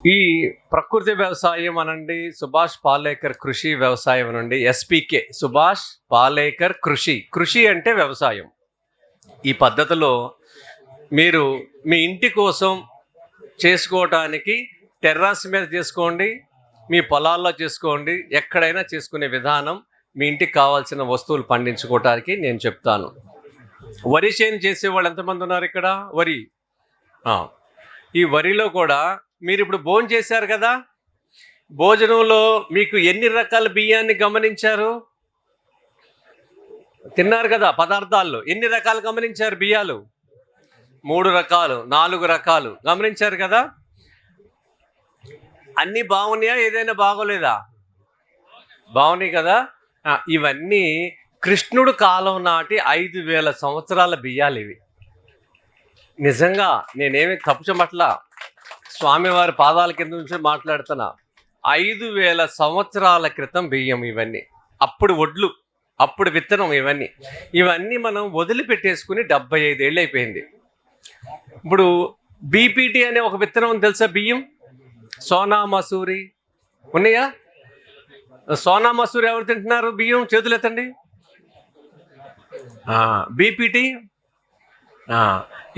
ఈ ప్రకృతి వ్యవసాయం అనండి, సుభాష్ పాలేకర్ కృషి వ్యవసాయం అనండి, ఎస్పీకే సుభాష్ పాలేకర్ కృషి అంటే వ్యవసాయం. ఈ పద్ధతిలో మీరు మీ ఇంటి కోసం చేసుకోవటానికి టెర్రస్ మీద చేసుకోండి, మీ పొలాల్లో చేసుకోండి, ఎక్కడైనా చేసుకునే విధానం మీ ఇంటికి కావాల్సిన వస్తువులు పండించుకోవటానికి నేను చెప్తాను. వరి చేను చేసేవాళ్ళు ఎంతమంది ఉన్నారు ఇక్కడ? వరి ఈ వరిలో కూడా మీరు ఇప్పుడు భోజనం చేశారు కదా, భోజనంలో మీకు ఎన్ని రకాల బియ్యాన్ని గమనించారు? తిన్నారు కదా, పదార్థాల్లో ఎన్ని రకాలు గమనించారు? బియ్యాలు 3 రకాలు 4 రకాలు గమనించారు కదా. అన్నీ బాగున్నాయా? ఏదైనా బాగోలేదా? బాగున్నాయి కదా. ఇవన్నీ కృష్ణుడు కాలం నాటి 5,000 సంవత్సరాల బియ్యాలు ఇవి. నిజంగా నేనేమి తప్పుచమట్లా, స్వామివారి పాదాల కింద నుంచి మాట్లాడుతున్నా. 5,000 సంవత్సరాల క్రితం బియ్యం ఇవన్నీ. అప్పుడు వడ్లు, అప్పుడు విత్తనం, ఇవన్నీ మనం వదిలిపెట్టేసుకుని 75 ఏళ్ళు అయిపోయింది. ఇప్పుడు బీపీటీ అనే ఒక విత్తనం తెలుసా? బియ్యం సోనా మసూరి ఉన్నాయా? సోనా మసూరి ఎవరు తింటున్నారు? బియ్యం చేతులు ఎత్తండి. బీపీటీ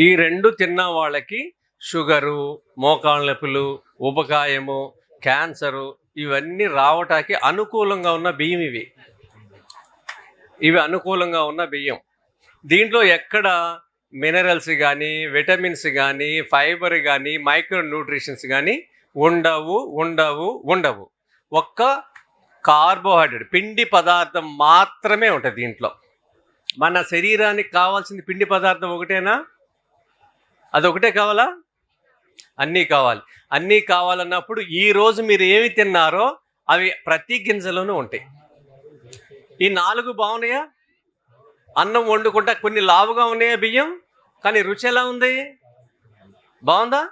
ఈ 2 తిన్న వాళ్ళకి షుగరు, మోకాళ్ళ నొప్పులు, ఉపకాయము, క్యాన్సరు ఇవన్నీ రావటానికి అనుకూలంగా ఉన్న బియ్యం ఇవి అనుకూలంగా ఉన్న బియ్యం. దీంట్లో ఎక్కడ మినరల్స్ కానీ, విటమిన్స్ కానీ, ఫైబర్ కానీ, మైక్రో న్యూట్రిషన్స్ కానీ ఉండవు. ఒక్క కార్బోహైడ్రేట్, పిండి పదార్థం మాత్రమే ఉంటుంది దీంట్లో. మన శరీరానికి కావాల్సింది పిండి పదార్థం ఒకటేనా? అదొకటే కావాలా? అన్నీ కావాలి. అన్నీ కావాలన్నప్పుడు ఈరోజు మీరు ఏమి తిన్నారో అవి ప్రతి గింజలోనూ ఉంటాయి. ఈ 4 బాగున్నాయా? అన్నం వండుకుంటా కొన్ని లావుగా ఉన్నాయా బియ్యం, కానీ రుచి ఎలా ఉంది? బాగుందా?